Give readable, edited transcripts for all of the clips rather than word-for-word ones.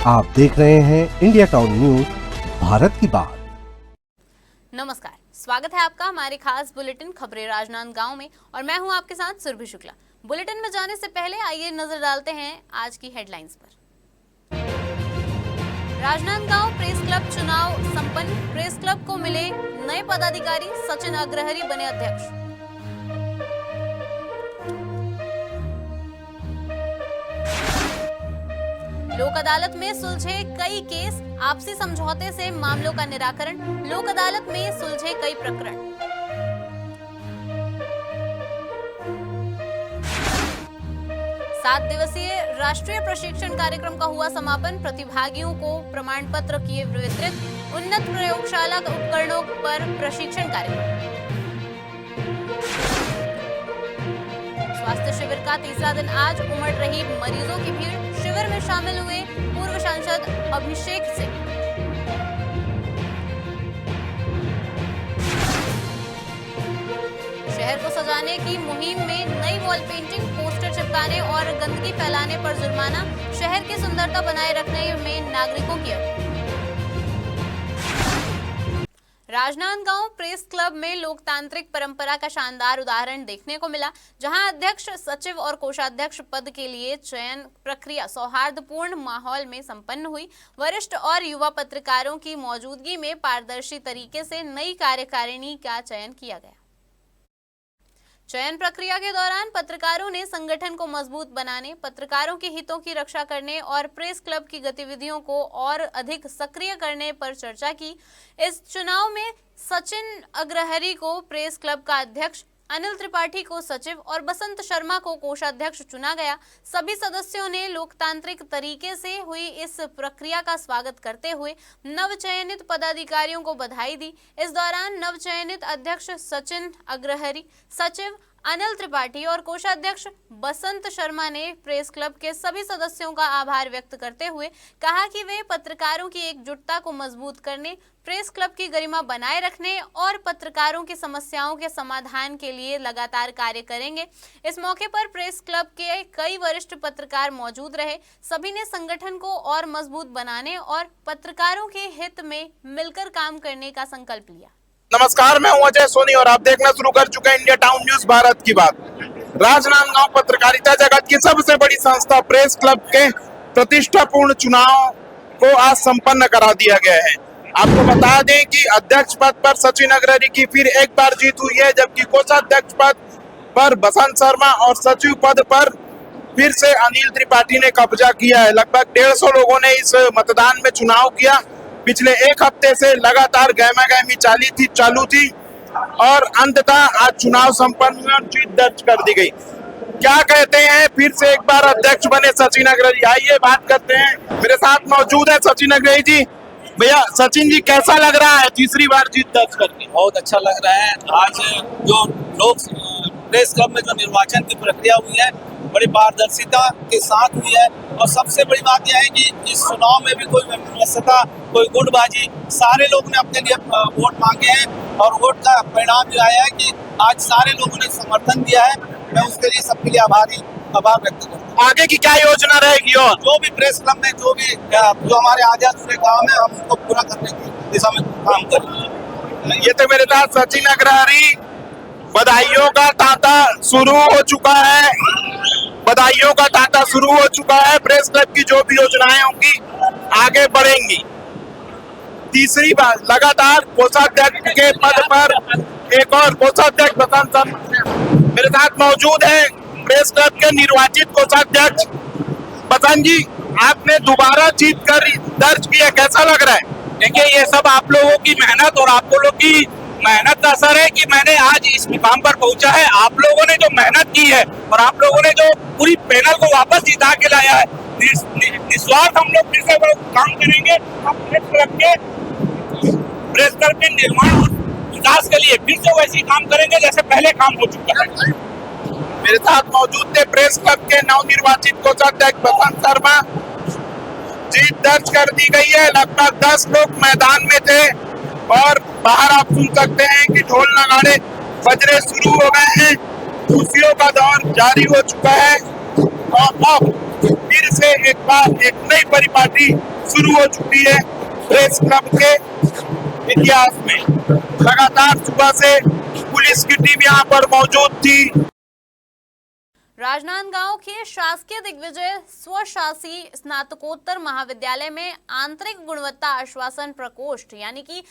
आप देख रहे हैं इंडिया टाउन न्यूज, भारत की बात। नमस्कार, स्वागत है आपका हमारे खास बुलेटिन खबरें राजनांदगांव में और मैं हूं आपके साथ सुरभि शुक्ला। बुलेटिन में जाने से पहले आइए नजर डालते हैं आज की हेडलाइंस पर। राजनांदगांव प्रेस क्लब चुनाव संपन्न, प्रेस क्लब को मिले नए पदाधिकारी, सचिन अग्रहरी बने अध्यक्ष। लोक अदालत में सुलझे कई केस, आपसी समझौते से मामलों का निराकरण। लोक अदालत में सुलझे कई प्रकरण। सात दिवसीय राष्ट्रीय प्रशिक्षण कार्यक्रम का हुआ समापन, प्रतिभागियों को प्रमाण पत्र किए वितरित। उन्नत प्रयोगशाला उपकरणों पर प्रशिक्षण कार्यक्रम। स्वास्थ्य शिविर का तीसरा दिन आज, उमड़ रही मरीजों की भीड़। शिविर में शामिल हुए पूर्व सांसद अभिषेक सिंह। शहर को सजाने की मुहिम में नई वॉल पेंटिंग, पोस्टर चिपकाने और गंदगी फैलाने पर जुर्माना। शहर की सुंदरता बनाए रखने में नागरिकों की अपील। राजनांदगांव प्रेस क्लब में लोकतांत्रिक परंपरा का शानदार उदाहरण देखने को मिला, जहां अध्यक्ष, सचिव और कोषाध्यक्ष पद के लिए चयन प्रक्रिया सौहार्दपूर्ण माहौल में संपन्न हुई। वरिष्ठ और युवा पत्रकारों की मौजूदगी में पारदर्शी तरीके से नई कार्यकारिणी का चयन किया गया। चयन प्रक्रिया के दौरान पत्रकारों ने संगठन को मजबूत बनाने, पत्रकारों के हितों की रक्षा करने और प्रेस क्लब की गतिविधियों को और अधिक सक्रिय करने पर चर्चा की। इस चुनाव में सचिन अग्रहरी को प्रेस क्लब का अध्यक्ष, अनिल त्रिपाठी को सचिव और बसंत शर्मा को कोषाध्यक्ष चुना गया। सभी सदस्यों ने लोकतांत्रिक तरीके से हुई इस प्रक्रिया का स्वागत करते हुए नवचयनित पदाधिकारियों को बधाई दी। इस दौरान नवचयनित अध्यक्ष सचिन अग्रहरी, सचिव अनिल त्रिपाठी और कोषाध्यक्ष बसंत शर्मा ने प्रेस क्लब के सभी सदस्यों का आभार व्यक्त करते हुए कहा कि वे पत्रकारों की एकजुटता को मजबूत करने, प्रेस क्लब की गरिमा बनाए रखने और पत्रकारों की समस्याओं के समाधान के लिए लगातार कार्य करेंगे। इस मौके पर प्रेस क्लब के कई वरिष्ठ पत्रकार मौजूद रहे। सभी ने संगठन को और मजबूत बनाने और पत्रकारों के हित में मिलकर काम करने का संकल्प लिया। नमस्कार, मैं हूं अजय सोनी और आप देखना शुरू कर चुके हैं इंडिया टाउन न्यूज, भारत की बात। राजनांदगांव पत्रकारिता जगत की सबसे बड़ी संस्था प्रेस क्लब के प्रतिष्ठापूर्ण चुनाव को आज संपन्न करा दिया गया है। आपको बता दें कि अध्यक्ष पद पर सचिन अग्रहरी की फिर एक बार जीत हुई है, जबकि कोषाध्यक्ष पद पर बसंत शर्मा और सचिव पद पर फिर से अनिल त्रिपाठी ने कब्जा किया है। लगभग 150 लोगों ने इस मतदान में चुनाव किया। पिछले एक हफ्ते से लगातार गहमा गहमी चालू थी और अंततः आज चुनाव संपन्न हुआ और जीत दर्ज कर दी गई। क्या कहते हैं फिर से एक बार अध्यक्ष बने सचिन अग्रहरी, आइए बात करते हैं। मेरे साथ मौजूद है सचिन अग्रहरी जी। भैया सचिन जी, कैसा लग रहा है तीसरी बार जीत दर्ज करके? बहुत अच्छा लग रहा है। आज जो लोग प्रेस क्लब में जो निर्वाचन की प्रक्रिया हुई है बड़ी पारदर्शिता के साथ हुई है और सबसे बड़ी बात यह है कि इस चुनाव में भी कोई व्यवस्था, कोई गुटबाजी, सारे लोग ने अपने लिए वोट मांगे हैं और वोट का परिणाम ये आया है कि आज सारे लोगों ने समर्थन दिया है। मैं उसके लिए सबके लिए आभार व्यक्त करता हूँ। आगे की क्या योजना रहेगी और जो भी प्रेस क्लब में जो हमारे आधे अधूरे काम है हम उसको पूरा करने की दिशा में काम करेंगे। ये तो मेरे साथ सचिन अग्रहरी। बधाइयों का तांता शुरू हो चुका है, बधाइयों का तांता शुरू हो चुका है। प्रेस क्लब की जो भी योजनाएं होंगी आगे बढ़ेंगी। तीसरी बार लगातार कोषाध्यक्ष के पद पर एक और कोषाध्यक्ष बसंत शर्मा मेरे साथ मौजूद है, प्रेस क्लब के निर्वाचित कोषाध्यक्ष। बसंत जी, आपने दोबारा जीत कर दर्ज किया, कैसा लग रहा है? देखिए, ये सब आप लोगों की मेहनत और आप लोगों की मेहनत का असर है कि मैंने आज इस मुकाम पर पहुंचा है। आप लोगों ने जो मेहनत की है और आप लोगों ने जो पूरी पैनल को वापस जिता के लाया है, निस्वार्थ हम लोग फिर से काम करेंगे। हम प्रेस क्लब के निर्माण और विकास के लिए फिर से वैसे काम करेंगे जैसे पहले काम हो चुका है। मेरे साथ मौजूद थे प्रेस क्लब के नवनिर्वाचित कोषाध्यक्ष बसंत शर्मा। जीत दर्ज कर दी गई है। लगभग 10 लोग मैदान में थे और बाहर आप सुन सकते हैं कि ढोल नगाड़े बजने शुरू हो गए हैं। खुशियों का दौर जारी हो चुका है और अब फिर से एक बार एक नई परिपाटी शुरू हो चुकी है प्रेस क्लब के इतिहास में। लगातार सुबह से पुलिस की टीम यहाँ पर मौजूद थी। राजनांदगांव के शासकीय दिग्विजय स्वशासी स्नातकोत्तर महाविद्यालय में आंतरिक गुणवत्ता आश्वासन प्रकोष्ठ यानी कि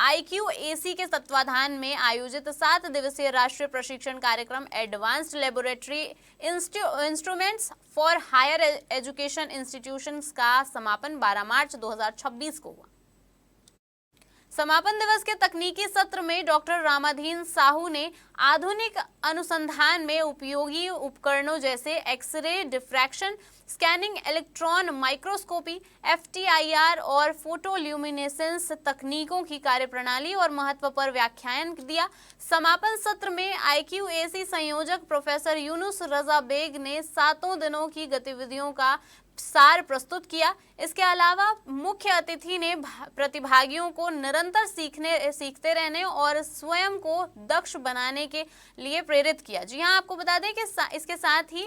IQAC के तत्वाधान में आयोजित 7 दिवसीय राष्ट्रीय प्रशिक्षण कार्यक्रम advanced laboratory instruments for higher education institutions का समापन 12 मार्च 2026 को हुआ। समापन दिवस के तकनीकी सत्र में डॉक्टर रामाधीन साहू ने आधुनिक अनुसंधान में उपयोगी उपकरणों जैसे X ray diffraction, scanning, electron microscopy, FTIR और फोटोल्यूमिनेसेंस तकनीकों की कार्यप्रणाली और महत्व पर व्याख्यान दिया। समापन सत्र में IQAC संयोजक प्रोफेसर यूनुस रजा बेग ने 7 दिनों की गतिविधियों का सार प्रस्तुत किया। इसके अलावा मुख्य अतिथि ने प्रतिभागियों को निरंतर सीखते रहने और स्वयं को दक्ष बनाने के लिए प्रेरित किया। जी हां, आपको बता दें कि इसके साथ ही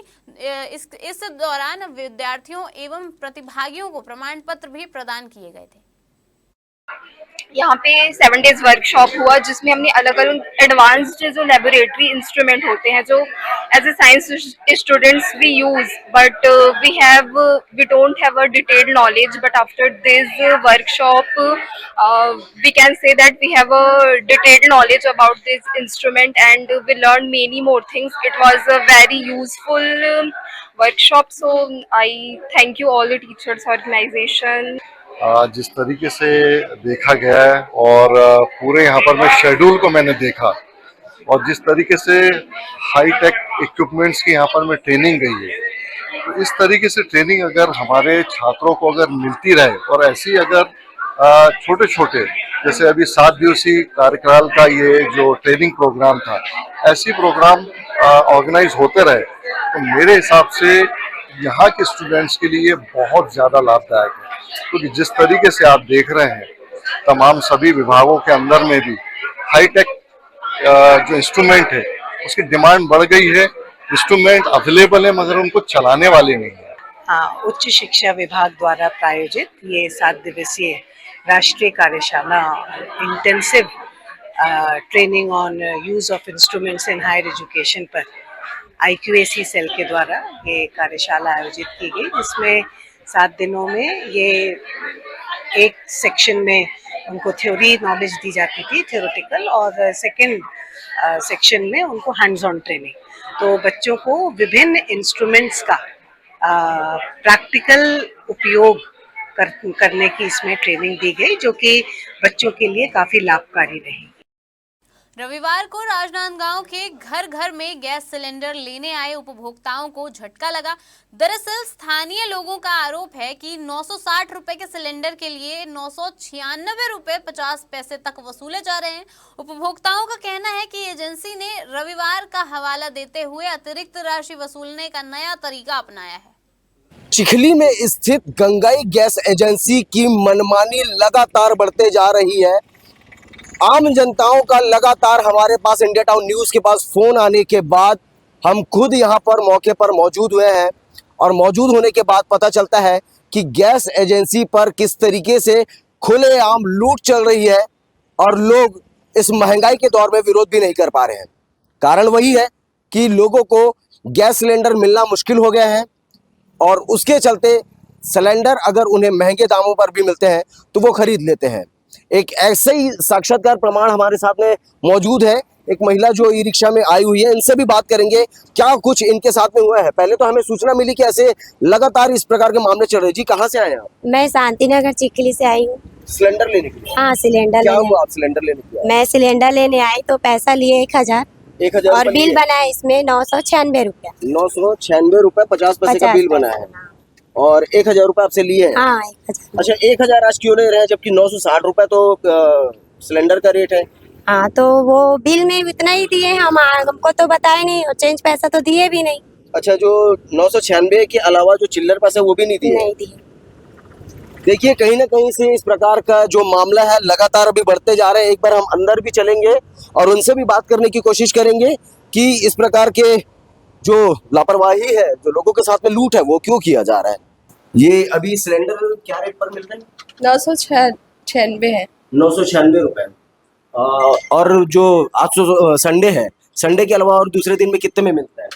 इस दौरान विद्यार्थियों एवं प्रतिभागियों को प्रमाण पत्र भी प्रदान किए गए थे। यहाँ पे 7 डेज वर्कशॉप हुआ जिसमें हमने अलग अलग एडवांस्ड जो लेबोरेटरी इंस्ट्रूमेंट होते हैं जो as a science students we use but we don't have a detailed knowledge but after this workshop we can say that we have a detailed knowledge about this instrument and we learned many more things. It was a very useful workshop, so I thank you all the teachers organization. जिस तरीके से देखा गया है और पूरे यहाँ पर मैं शेड्यूल को मैंने देखा और जिस तरीके से हाई टेक इक्विपमेंट्स की यहाँ पर मैं ट्रेनिंग गई है, तो इस तरीके से ट्रेनिंग अगर हमारे छात्रों को अगर मिलती रहे और ऐसी अगर छोटे छोटे जैसे अभी 7 दिवसीय कार्यकाल का ये जो ट्रेनिंग प्रोग्राम था, ऐसी प्रोग्राम ऑर्गेनाइज होते रहे तो मेरे हिसाब से यहाँ के स्टूडेंट्स के लिए बहुत ज़्यादा लाभदायक है। क्योंकि जिस तरीके से आप देख रहे हैं तमाम सभी विभागों के अंदर में भी हाईटेक जो इंस्ट्रूमेंट है उसकी डिमांड बढ़ गई है। इंस्ट्रूमेंट अवेलेबल है मगर उनको चलाने वाले नहीं है। उच्च शिक्षा विभाग द्वारा प्रायोजित ये 7 दिवसीय राष्ट्रीय कार्यशाला intensive training on use of instruments in higher education पर IQAC सेल के द्वारा ये कार्यशाला आयोजित की गई, जिसमें 7 दिनों में ये एक सेक्शन में उनको थ्योरी नॉलेज दी जाती थी, थ्योरेटिकल, और सेकंड सेक्शन में उनको हैंड्स ऑन ट्रेनिंग। तो बच्चों को विभिन्न इंस्ट्रूमेंट्स का प्रैक्टिकल उपयोग करने की इसमें ट्रेनिंग दी गई, जो कि बच्चों के लिए काफ़ी लाभकारी रही। रविवार को राजनांदगांव के घर घर में गैस सिलेंडर लेने आए उपभोक्ताओं को झटका लगा। दरअसल स्थानीय लोगों का आरोप है कि 960 रुपए के सिलेंडर के लिए 996 रुपए 50 पैसे तक वसूले जा रहे हैं। उपभोक्ताओं का कहना है कि एजेंसी ने रविवार का हवाला देते हुए अतिरिक्त राशि वसूलने का नया तरीका अपनाया है। चिखली में स्थित गंगाई गैस एजेंसी की मनमानी लगातार बढ़ते जा रही है। आम जनताओं का लगातार हमारे पास इंडिया टाउन न्यूज़ के पास फ़ोन आने के बाद हम खुद यहां पर मौके पर मौजूद हुए हैं और मौजूद होने के बाद पता चलता है कि गैस एजेंसी पर किस तरीके से खुलेआम लूट चल रही है और लोग इस महंगाई के दौर में विरोध भी नहीं कर पा रहे हैं। कारण वही है कि लोगों को गैस सिलेंडर मिलना मुश्किल हो गया है और उसके चलते सिलेंडर अगर उन्हें महंगे दामों पर भी मिलते हैं तो वो खरीद लेते हैं। एक ऐसे ही साक्षात्कार प्रमाण हमारे साथ में मौजूद है, एक महिला जो ई रिक्शा में आई हुई है, इनसे भी बात करेंगे क्या कुछ इनके साथ में हुआ है। पहले तो हमें सूचना मिली कि ऐसे लगातार इस प्रकार के मामले चल रहे हैं। जी, कहाँ से आए हैं आप? मैं शांतिनगर चिखली से आई हूँ। सिलेंडर लेने के लिए? हाँ, सिलेंडर। क्या हुआ आप सिलेंडर लेने के लिए? मैं सिलेंडर लेने आई तो पैसा लिए 1000 और बिल बनाया इसमें 996 रुपया। 996 रुपये 50 पैसे का बिल बना है और 1000 रुपये आपसे लिए हैं। हाँ, 1000। अच्छा, 1000 आज क्यों ले रहे हैं जबकि 960 रुपये तो सिलेंडर का रेट है? हाँ, तो वो बिल में इतना ही दिए, हमको तो बताए नहीं और चेंज पैसा तो दिए भी नहीं। अच्छा, जो 996 के अलावा जो चिल्लर पैसा वो भी नहीं दिए? नहीं दिए। देखिए, कहीं ना कहीं से इस प्रकार का जो मामला है लगातार अभी बढ़ते जा रहे हैं। एक बार हम अंदर भी चलेंगे और उनसे भी बात करने की कोशिश करेंगे कि इस प्रकार के जो लापरवाही है, जो लोगों के साथ में लूट है, वो क्यों किया जा रहा है। ये अभी सिलेंडर क्या रेट पर मिल रहे हैं? 996 है। 996 रुपए। और जो आज संडे है, संडे के अलावा और दूसरे दिन में कितने में मिलता है?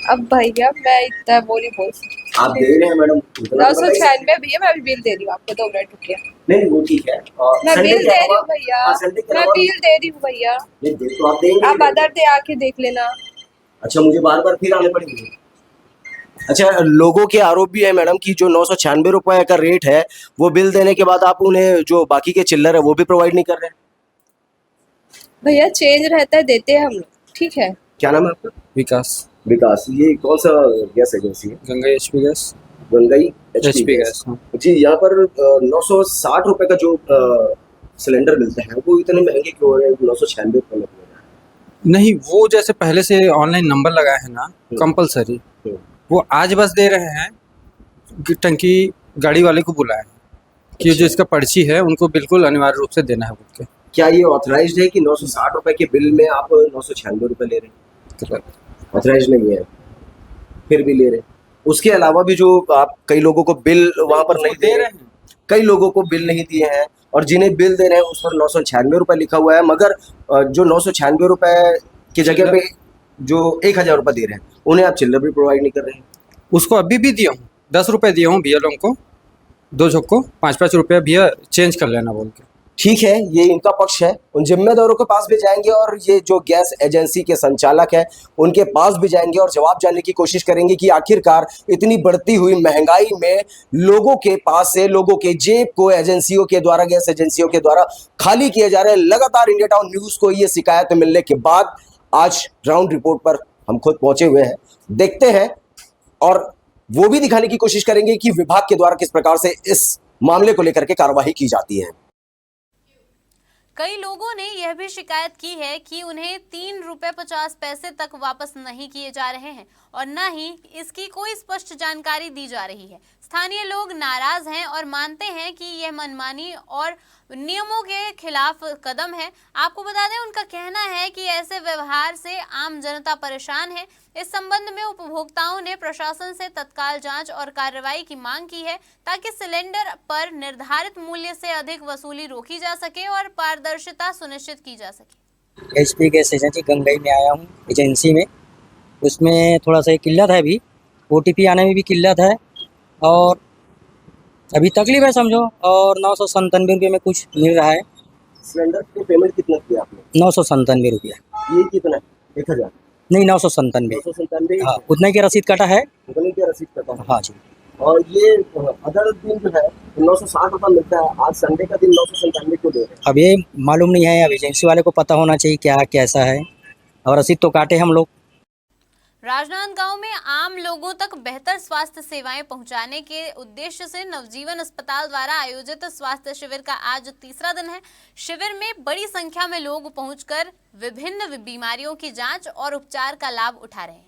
अब भैया मैं इतना वो नहीं बोल सकती। आप दे रहे हैं मैडम, इतना तो बताइए। 996 भैया, मैं अभी बिल दे रही हूँ आपको, 2 मिनट रुकिए। नहीं वो ठीक है। मैं संडे बिल के दे रही अलावा- हूँ भैया, हाँ, संडे के मैं अलावा- बिल दे रही हूँ भैया। नहीं दे तो आप देंगे। आप अदर डे आके देख लेना। अच्छा, मुझे बार बार फिर आने पड़ेंगे? अच्छा, लोगों के आरोप भी है मैडम कि जो 996 रुपए का रेट है, वो बिल देने के बाद आप उन्हें जो बाकी के चिल्लर है वो भी प्रोवाइड नहीं कर रहे हैं। भैया चेंज रहता है, देते हैं हम लोग, ठीक है। क्या नाम है आपका? विकास। विकास। ये कौन सा गैस एजेंसी है? Ganga HP gas. Gangai HP gas. हाँ। जी, यहाँ पर 960 रुपए का जो सिलेंडर मिलता है वो इतने महंगे क्यों है? 996 रुपए में क्यों है? नहीं, वो जैसे पहले से ऑनलाइन नंबर लगाए हैं ना कंपलसरी, वो आज बस दे रहे हैं कि टंकी गाड़ी वाले को बुलाए कि जो इसका पर्ची है उनको बिल्कुल अनिवार्य रूप से देना है बोल के। क्या ये ऑथराइज्ड है कि 960 रुपए के बिल में आप 996 रुपए ले रहे हैं? ऑथराइज नहीं है, फिर भी ले रहे हैं। उसके अलावा भी जो आप कई लोगों को बिल वहां पर नहीं दे रहे हैं, कई लोगों को बिल नहीं दिए हैं और जिन्हें बिल दे रहे हैं उस पर 996 रुपए लिखा हुआ है, मगर जो 996 रुपए की जगह पे जो 1000 रुपए दे रहे हैं उन्हें आप चिल्लर भी प्रोवाइड नहीं कर रहे हैं। उसको अभी भी दिया हूँ, 10 रुपये दिया हूँ भैया लोगों को, 2 झोंक को 5-5 रुपया भैया चेंज कर लेना बोल के। ठीक है, ये इनका पक्ष है। उन जिम्मेदारों के पास भी जाएंगे और ये जो गैस एजेंसी के संचालक है उनके पास भी जाएंगे और जवाब जानने की कोशिश करेंगे कि आखिरकार इतनी बढ़ती हुई महंगाई में लोगों के पास से, लोगों के जेब को एजेंसियों के द्वारा, गैस एजेंसियों के द्वारा खाली किए जा रहे हैं। लगातार इंडिया टाउन न्यूज को ये शिकायत मिलने के बाद आज ग्राउंड रिपोर्ट पर हम खुद पहुंचे हुए हैं। देखते हैं और वो भी दिखाने की कोशिश करेंगे कि विभाग के द्वारा किस प्रकार से इस मामले को लेकर के कार्रवाई की जाती है। कई लोगों ने यह भी शिकायत की है कि उन्हें 3 रुपये 50 पैसे तक वापस नहीं किए जा रहे हैं और न ही इसकी कोई स्पष्ट जानकारी दी जा रही है। स्थानीय लोग नाराज हैं और मानते हैं कि यह मनमानी और नियमों के खिलाफ कदम है। आपको बता दें, उनका कहना है कि ऐसे व्यवहार से आम जनता परेशान है। इस संबंध में उपभोक्ताओं ने प्रशासन से तत्काल जांच और कार्रवाई की मांग की है ताकि सिलेंडर पर निर्धारित मूल्य से अधिक वसूली रोकी जा सके और पारदर्शिता सुनिश्चित की जा सके। एचपी गैस एजेंसी गंगई में आया हूँ एजेंसी में, उसमें थोड़ा सा किल्लत है, अभी ओटीपी आने में भी किल्लत है और अभी तकलीफ है समझो, और 997 रुपये में कुछ मिल रहा है। सिलेंडर की पेमेंट कितना किया आपने? 997 रुपया। ये कितना? 1000? नहीं, 997। 997। हाँ, उतना की रसीद कटा है। उतने की रसीद कटा है। हाँ जी। और ये अदर दिन जो है 960 रुपये मिलता है, आज संडे का दिन 997 को दे रहे हैं। अब ये मालूम नहीं है, अब एजेंसी वाले को पता होना चाहिए क्या कैसा है, और रसीद तो काटे हम लोग। राजनांदगांव में आम लोगों तक बेहतर स्वास्थ्य सेवाएं पहुंचाने के उद्देश्य से नवजीवन अस्पताल द्वारा आयोजित स्वास्थ्य शिविर का आज तीसरा दिन है। शिविर में बड़ी संख्या में लोग पहुंचकर विभिन्न बीमारियों की जांच और उपचार का लाभ उठा रहे हैं।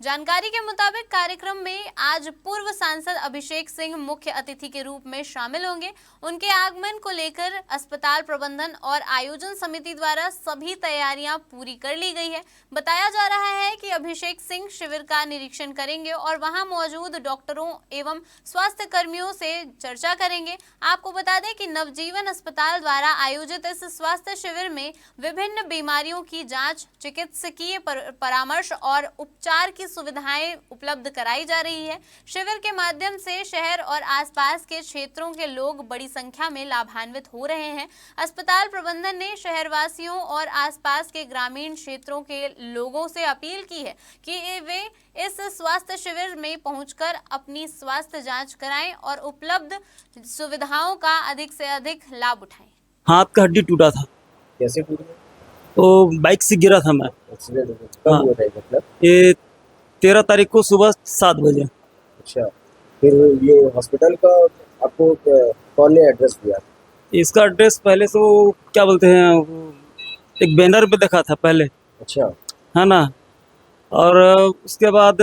जानकारी के मुताबिक कार्यक्रम में आज पूर्व सांसद अभिषेक सिंह मुख्य अतिथि के रूप में शामिल होंगे। उनके आगमन को लेकर अस्पताल प्रबंधन और आयोजन समिति द्वारा सभी तैयारियां पूरी कर ली गई है। बताया जा रहा है कि अभिषेक सिंह शिविर का निरीक्षण करेंगे और वहां मौजूद डॉक्टरों एवं स्वास्थ्य कर्मियों से चर्चा करेंगे। आपको बता दें कि नवजीवन अस्पताल द्वारा आयोजित इस स्वास्थ्य शिविर में विभिन्न बीमारियों की जाँच, चिकित्सकीय परामर्श और उपचार की सुविधाएं उपलब्ध कराई जा रही है। शिविर के माध्यम से शहर और आसपास के क्षेत्रों के लोग बड़ी संख्या में लाभान्वित हो रहे हैं। अस्पताल प्रबंधन ने शहरवासियों और आसपास के ग्रामीण क्षेत्रों के लोगों से अपील की है कि वे इस स्वास्थ्य शिविर में पहुंचकर अपनी स्वास्थ्य जांच कराएं और उपलब्ध सुविधाओं का अधिक से अधिक लाभ उठाएं। हाथ का हड्डी टूटा था। कैसे टूटा? तो बाइक से गिरा था मैं। कब हुआ था मतलब? ये 13 तारीख को सुबह 7 बजे। अच्छा, फिर ये हॉस्पिटल का आपको कौन ने एड्रेस दिया? इसका एड्रेस पहले से वो क्या बोलते हैं, एक बैनर पे देखा था पहले। अच्छा, है ना। और उसके बाद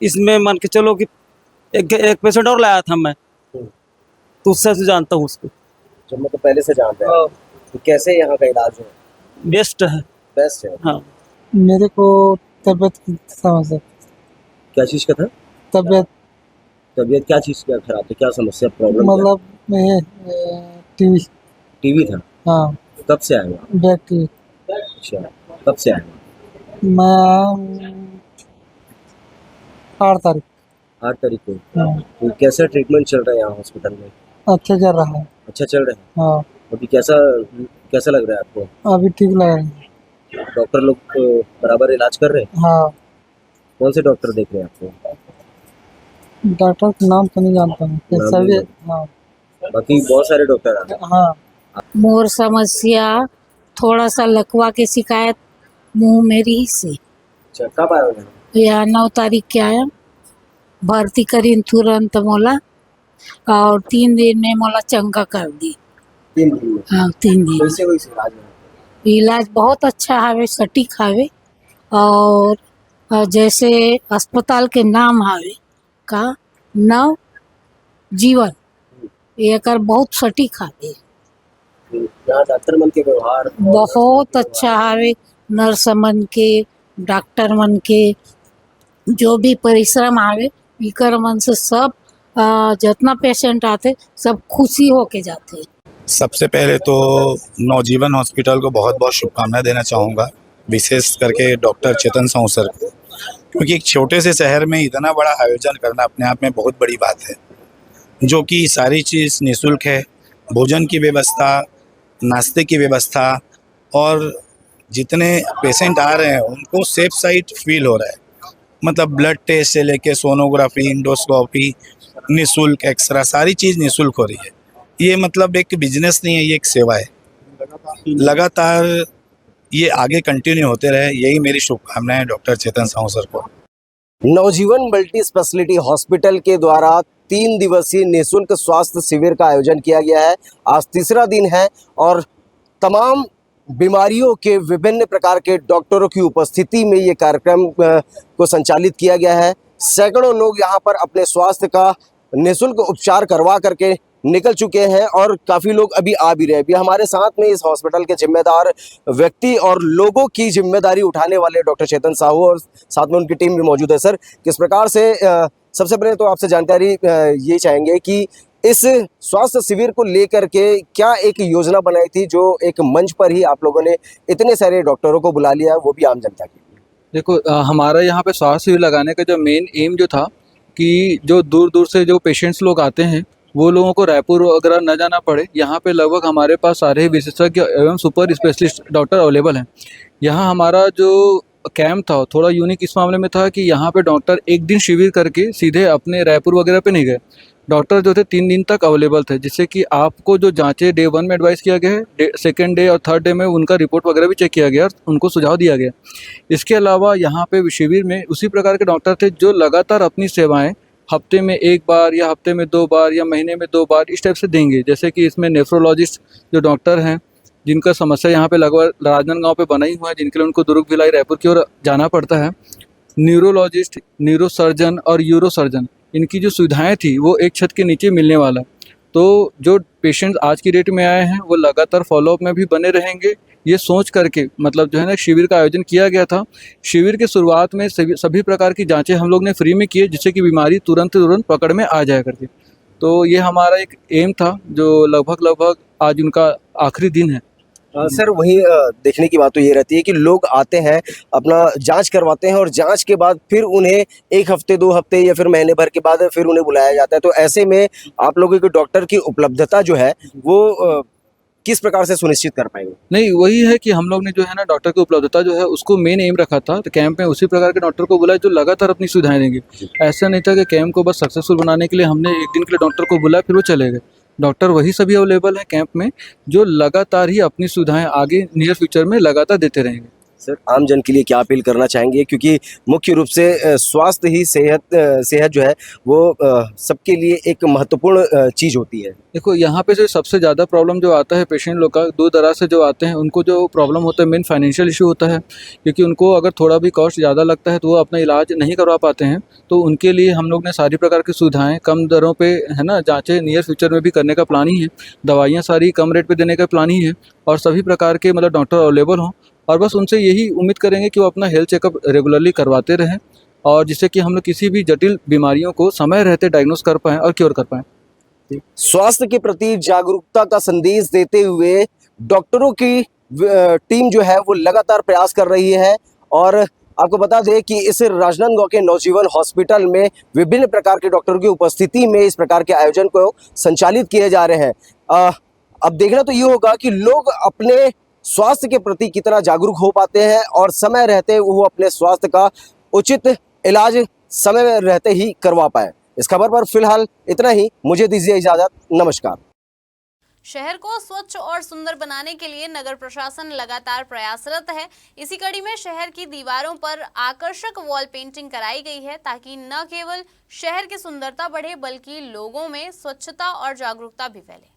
इसमें मान के चलो कि एक पेशेंट और लाया था मैं, तो उससे से जानता हूँ उसको। जब मैं तो पहले से जानता हूँ। तो कैसे यहाँ का इलाज है? बेस्ट है। बेस्ट है। हाँ। मेरे को तबीयत की समस्या। क्या चीज़ का था? तबीयत तबीयत क्या चीज़ का खराब था, क्या समस्या, प्रॉब्लम? मतलब ये टीवी। टीवी था? हाँ, कब से आया हुआ? Back TV. अच्छा, कब से आया हुआ? मैं 8 तारीख। 8 तारीख को। हाँ, तो कैसा ट्रीटमेंट चल रहा है यहाँ हॉस्पिटल में? अच्छा चल रहा है। अच्छा चल रहा है। हाँ, अभी कैसा कैसा लग रहा है आपको? अभी ठीक लग रहा है। डॉक्टर लोग बराबर इलाज कर रहे हैं? हाँ, कौन से डॉक्टर देख रहे हैं आपको? डॉक्टर का नाम तो नहीं जानता हूँ। नाम सभी। नहीं हाँ बाकी बहुत सारे डॉक्टर आ रहे हैं। हाँ। मोर समस्या थोड़ा सा लकवा की शिकायत मुंह मेरी ही से। अच्छा, कब आए हो? या 9 तारीख के आया, भर्ती करी तुरंत मोला और 3 दिन में मोला चंगा कर दी। 3 दिन में? हाँ, 3 दिन। कैसे हुई इस इलाज में? इलाज बहुत अच्छा हावे, सटीक हावे और जैसे अस्पताल के नाम हावे का नव जीवन, एकर बहुत सटीक हावे। यहाँ डॉक्टर मन के व्यवहार बहुत अच्छा हावे, नर्स मन के, डॉक्टर मन के जो भी परिश्रम आवे इकर मन से सब जितना पेशेंट आते सब खुशी होके जाते। सबसे पहले तो नवजीवन हॉस्पिटल को बहुत बहुत शुभकामनाएं देना चाहूँगा, विशेष करके डॉक्टर चेतन साहू सर को, क्योंकि एक छोटे से शहर में इतना बड़ा आयोजन करना अपने आप में बहुत बड़ी बात है, जो कि सारी चीज़ निःशुल्क है। भोजन की व्यवस्था, नाश्ते की व्यवस्था और जितने पेशेंट आ रहे हैं उनको सेफ साइड फील हो रहा है। मतलब ब्लड टेस्ट से लेके सोनोग्राफी, इंडोस्कोपी, निःशुल्क एक्सरा, सारी चीज़ निःशुल्क हो रही है। ये मतलब एक बिजनेस नहीं है, ये एक सेवा है। लगातार ये आगे कंटिन्यू होते रहे, यही मेरी शुभकामनाएं है डॉक्टर चेतन साहू सर को। नवजीवन मल्टी स्पेशलिटी हॉस्पिटल के द्वारा 3 दिवसीय निःशुल्क स्वास्थ्य शिविर का आयोजन किया गया है। आज तीसरा दिन है और तमाम बीमारियों के विभिन्न प्रकार के डॉक्टरों की उपस्थिति में ये कार्यक्रम को संचालित किया गया है। सैकड़ों लोग यहाँ पर अपने स्वास्थ्य का निःशुल्क उपचार करवा करके निकल चुके हैं और काफ़ी लोग अभी आ भी रहे हैं। अभी हमारे साथ में इस हॉस्पिटल के जिम्मेदार व्यक्ति और लोगों की जिम्मेदारी उठाने वाले डॉक्टर चेतन साहू और साथ में उनकी टीम भी मौजूद है। सर, किस प्रकार से सबसे पहले तो आपसे जानकारी ये चाहेंगे कि इस स्वास्थ्य शिविर को लेकर के क्या एक योजना बनाई थी, जो एक मंच पर ही आप लोगों ने इतने सारे डॉक्टरों को बुला लिया, वो भी आम जनता के लिए? देखो, हमारा यहाँ पे स्वास्थ्य शिविर लगाने का जो मेन एम जो था कि जो दूर दूर से जो पेशेंट्स लोग आते हैं वो लोगों को रायपुर वगैरह न जाना पड़े। यहाँ पे लगभग हमारे पास सारे ही विशेषज्ञ एवं सुपर स्पेशलिस्ट डॉक्टर अवेलेबल हैं। यहाँ हमारा जो कैंप था थोड़ा यूनिक इस मामले में था कि यहाँ पे डॉक्टर एक दिन शिविर करके सीधे अपने रायपुर वगैरह पे नहीं गए। डॉक्टर जो थे 3 दिन तक अवेलेबल थे, जिससे कि आपको जो जांचें डे 1 में एडवाइस किया गया है, सेकेंड डे और थर्ड डे में उनका रिपोर्ट वगैरह भी चेक किया गया और उनको सुझाव दिया गया। इसके अलावा यहाँ पे शिविर में उसी प्रकार के डॉक्टर थे जो लगातार अपनी सेवाएँ हफ्ते में 1 बार या हफ्ते में 2 बार या महीने में 2 बार इस टाइप से देंगे। जैसे कि इसमें नेफ्रोलॉजिस्ट जो डॉक्टर हैं जिनका समस्या यहाँ पे लगभग राजनांदगांव पे बना ही हुआ है, जिनके लिए उनको दुर्ग भिलाई रायपुर की ओर जाना पड़ता है। न्यूरोलॉजिस्ट, न्यूरोसर्जन और यूरोसर्जन, इनकी जो सुविधाएं थी वो एक छत के नीचे मिलने वाला। तो जो पेशेंट आज की डेट में आए हैं वो लगातार फॉलोअप में भी बने रहेंगे, ये सोच करके मतलब जो है ना शिविर का आयोजन किया गया था। शिविर के शुरुआत में सभी प्रकार की जांचें हम लोग ने फ्री में किए, जिससे कि बीमारी तुरंत पकड़ में आ जाया करके। तो ये हमारा एक एम था जो लगभग आज उनका आखिरी दिन है। सर, वही देखने की बात तो ये रहती है कि लोग आते हैं, अपना जांच करवाते हैं और जांच के बाद फिर उन्हें 1 हफ्ते 2 हफ्ते या फिर महीने भर के बाद फिर उन्हें बुलाया जाता है। तो ऐसे में आप लोगों की डॉक्टर की उपलब्धता जो है वो किस प्रकार से सुनिश्चित कर पाएंगे? नहीं, वही है कि हम लोग ने जो है ना डॉक्टर की उपलब्धता जो है उसको मेन एम रखा था। तो कैंप में उसी प्रकार के डॉक्टर को बुलाया जो लगातार अपनी सुविधाएं देंगे। ऐसा नहीं था कि कैंप को बस सक्सेसफुल बनाने के लिए हमने एक दिन के लिए डॉक्टर को बुलाया फिर वो चले गए। डॉक्टर वही सभी अवेलेबल हैं कैंप में जो लगातार ही अपनी सुविधाएं आगे नियर फ्यूचर में लगातार देते रहेंगे। सर, आम जन के लिए क्या अपील करना चाहेंगे, क्योंकि मुख्य रूप से स्वास्थ्य ही सेहत जो है वो सबके लिए एक महत्वपूर्ण चीज़ होती है। देखो, यहाँ पे जो सबसे ज़्यादा प्रॉब्लम जो आता है पेशेंट लोग का, दूर दराज से जो आते हैं उनको जो प्रॉब्लम होता है मेन फाइनेंशियल इशू होता है, क्योंकि उनको अगर थोड़ा भी कॉस्ट ज़्यादा लगता है तो वो अपना इलाज नहीं करवा पाते हैं। तो उनके लिए हम लोग ने सारी प्रकार की सुविधाएं कम दरों पे है ना जांचें नियर फ्यूचर में भी करने का प्लान ही है। दवाइयाँ सारी कम रेट पे देने का प्लान ही है और सभी प्रकार के मतलब डॉक्टर अवेलेबल हों और बस उनसे यही उम्मीद करेंगे कि वो अपना हेल्थ चेकअप रेगुलरली करवाते रहें और जिससे कि हम लोग किसी भी जटिल बीमारियों को समय रहते डायग्नोस कर पाएँ और क्योर कर पाएँ। स्वास्थ्य के प्रति जागरूकता का संदेश देते हुए डॉक्टरों की टीम जो है वो लगातार प्रयास कर रही है। और आपको बता दें कि इस राजनांदगांव के नवजीवन हॉस्पिटल में विभिन्न प्रकार के डॉक्टरों की उपस्थिति में इस प्रकार के आयोजन को संचालित किए जा रहे हैं। अब देखना तो ये होगा कि लोग अपने स्वास्थ्य के प्रति कितना जागरूक हो पाते हैं और समय रहते वो अपने स्वास्थ्य का उचित इलाज समय रहते ही करवा पाए। इस खबर पर फिलहाल इतना ही, मुझे दीजिए इजाजत, नमस्कार। शहर को स्वच्छ और सुंदर बनाने के लिए नगर प्रशासन लगातार प्रयासरत है। इसी कड़ी में शहर की दीवारों पर आकर्षक वॉल पेंटिंग कराई गई है ताकि न केवल शहर की सुंदरता बढ़े बल्कि लोगों में स्वच्छता और जागरूकता भी फैले।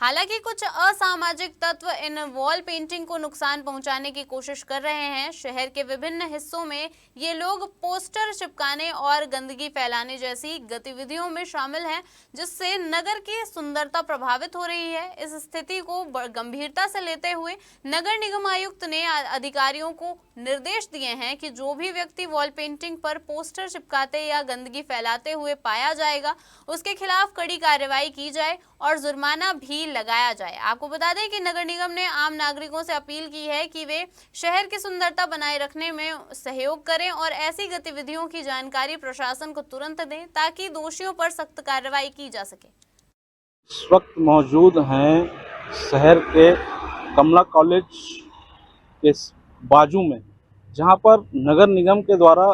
हालांकि कुछ असामाजिक तत्व इन वॉल पेंटिंग को नुकसान पहुंचाने की कोशिश कर रहे हैं। शहर के विभिन्न हिस्सों में ये लोग पोस्टर चिपकाने और गंदगी फैलाने जैसी गतिविधियों में शामिल हैं, जिससे नगर की सुंदरता प्रभावित हो रही है। इस स्थिति को गंभीरता से लेते हुए नगर निगम आयुक्त ने अधिकारियों को निर्देश दिए हैं कि जो भी व्यक्ति वॉल पेंटिंग पर पोस्टर चिपकाते या गंदगी फैलाते हुए पाया जाएगा, उसके खिलाफ कड़ी कार्रवाई की जाए और जुर्माना भी लगाया जाए। आपको बता दें कि नगर निगम ने आम नागरिकों से अपील की है कि वे शहर की सुंदरता बनाए रखने में सहयोग करें और ऐसी गतिविधियों की जानकारी प्रशासन को तुरंत दें ताकि दोषियों पर सख्त कार्रवाई की जा सके। इस वक्त मौजूद हैं शहर के कमला कॉलेज के बाजू में, जहां पर नगर निगम के द्वारा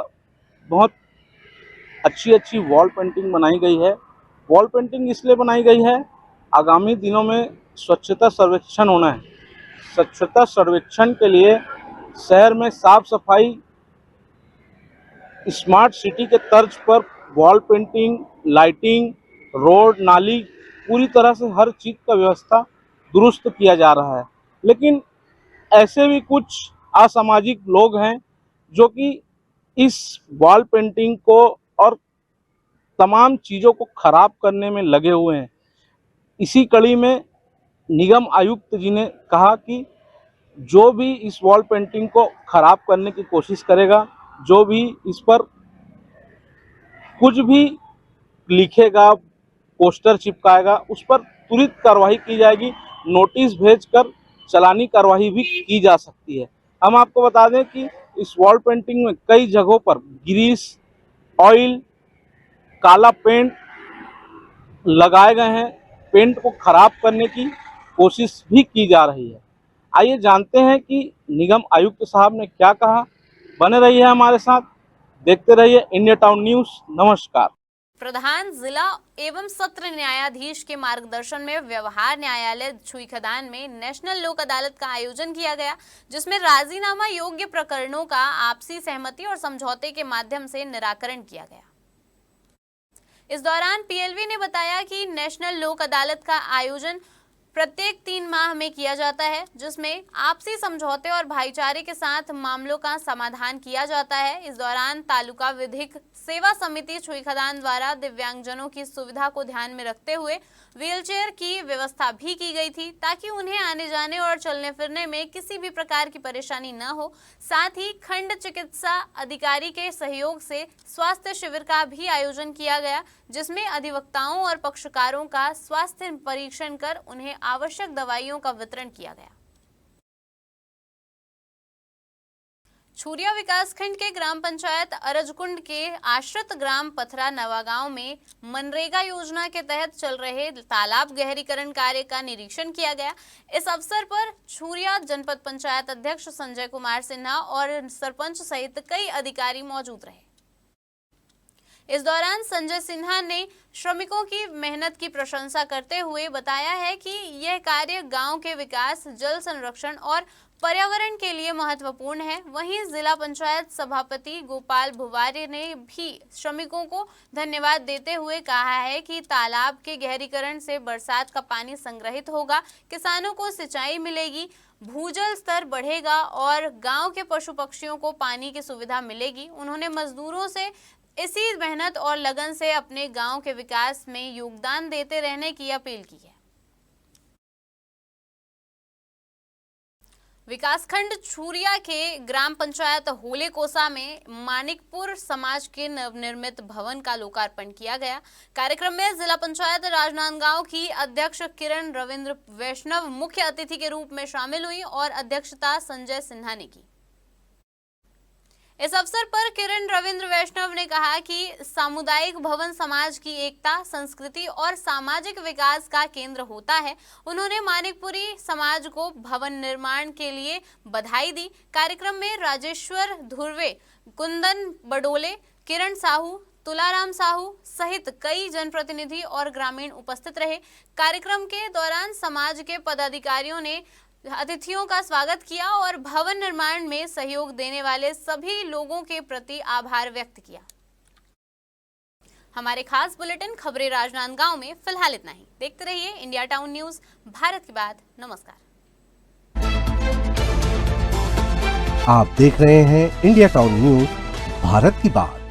बहुत अच्छी वॉल पेंटिंग बनाई गई है। वॉल पेंटिंग इसलिए बनाई गई है, आगामी दिनों में स्वच्छता सर्वेक्षण होना है। स्वच्छता सर्वेक्षण के लिए शहर में साफ सफाई स्मार्ट सिटी के तर्ज पर वॉल पेंटिंग, लाइटिंग, रोड, नाली, पूरी तरह से हर चीज़ का व्यवस्था दुरुस्त किया जा रहा है। लेकिन ऐसे भी कुछ असामाजिक लोग हैं जो कि इस वॉल पेंटिंग को और तमाम चीज़ों को खराब करने में लगे हुए हैं। इसी कड़ी में निगम आयुक्त जी ने कहा कि जो भी इस वॉल पेंटिंग को खराब करने की कोशिश करेगा, जो भी इस पर कुछ भी लिखेगा, पोस्टर चिपकाएगा, उस पर तुरंत कार्रवाई की जाएगी। नोटिस भेजकर चालानी कार्रवाई भी की जा सकती है। हम आपको बता दें कि इस वॉल पेंटिंग में कई जगहों पर ग्रीस, ऑयल, काला पेंट लगाए गए हैं। पेंट को खराब करने की कोशिश भी की जा रही है। आइए जानते हैं कि निगम आयुक्त साहब ने क्या कहा। बने रहिए हमारे साथ, देखते रहिए इंडिया टाउन न्यूज़। नमस्कार। प्रधान जिला एवं सत्र न्यायाधीश के मार्गदर्शन में व्यवहार न्यायालय छुईखदान में नेशनल लोक अदालत का आयोजन किया गया, जिसमें राजीनामा योग्य प्रकरणों का आपसी सहमति और समझौते के माध्यम से निराकरण किया गया। इस दौरान पीएलवी ने बताया कि नेशनल लोक अदालत का आयोजन प्रत्येक 3 माह में किया जाता है, जिसमें आपसी समझौते और भाईचारे के साथ मामलों का समाधान किया जाता है। इस दौरान तालुका विधिक सेवा समिति छुईखदान द्वारा दिव्यांगजनों की सुविधा को ध्यान में रखते हुए व्हीलचेयर की व्यवस्था भी की गई थी ताकि उन्हें आने जाने और चलने फिरने में किसी भी प्रकार की परेशानी न हो। साथ ही खंड चिकित्सा अधिकारी के सहयोग से स्वास्थ्य शिविर का भी आयोजन किया गया, जिसमें अधिवक्ताओं और पक्षकारों का स्वास्थ्य परीक्षण कर उन्हें आवश्यक दवाइयों का वितरण किया गया। छुरिया विकासखंड के ग्राम पंचायत अरजकुंड के आश्रित ग्राम पथरा नवागांव में मनरेगा योजना के तहत चल रहे तालाब गहरीकरण कार्य का निरीक्षण किया गया। इस अवसर पर छुरिया जनपद पंचायत अध्यक्ष संजय कुमार सिन्हा और सरपंच सहित कई अधिकारी मौजूद रहे। इस दौरान संजय सिन्हा ने श्रमिकों की मेहनत की प्रशंसा करते हुए बताया है कि यह कार्य गांव के विकास, जल संरक्षण और पर्यावरण के लिए महत्वपूर्ण है। वहीं जिला पंचायत सभापति गोपाल भुवारी ने भी श्रमिकों को धन्यवाद देते हुए कहा है कि तालाब के गहरीकरण से बरसात का पानी संग्रहित होगा, किसानों को सिंचाई मिलेगी, भूजल स्तर बढ़ेगा और गांव के पशु पक्षियों को पानी की सुविधा मिलेगी। उन्होंने मजदूरों से इसी मेहनत और लगन से अपने गांव के विकास में योगदान देते रहने की अपील की है। विकासखंड छुरिया के ग्राम पंचायत होले कोसा में मानिकपुर समाज के नवनिर्मित भवन का लोकार्पण किया गया। कार्यक्रम में जिला पंचायत राजनांदगांव की अध्यक्ष किरण रविंद्र वैष्णव मुख्य अतिथि के रूप में शामिल हुई और अध्यक्षता संजय सिन्हा ने की। इस अवसर पर किरण रविंद्र वैष्णव ने कहा कि सामुदायिक भवन समाज की एकता, संस्कृति और सामाजिक विकास का केंद्र होता है। उन्होंने मानिकपुरी समाज को भवन निर्माण के लिए बधाई दी। कार्यक्रम में राजेश्वर धुर्वे, कुंदन बडोले, किरण साहू, तुलाराम साहू सहित कई जनप्रतिनिधि और ग्रामीण उपस्थित रहे। कार्यक्रम के दौरान समाज के पदाधिकारियों ने अतिथियों का स्वागत किया और भवन निर्माण में सहयोग देने वाले सभी लोगों के प्रति आभार व्यक्त किया। हमारे खास बुलेटिन खबरें राजनांदगांव में फिलहाल इतना ही। देखते रहिए इंडिया टाउन न्यूज, भारत की बात। नमस्कार। आप देख रहे हैं इंडिया टाउन न्यूज, भारत की बात।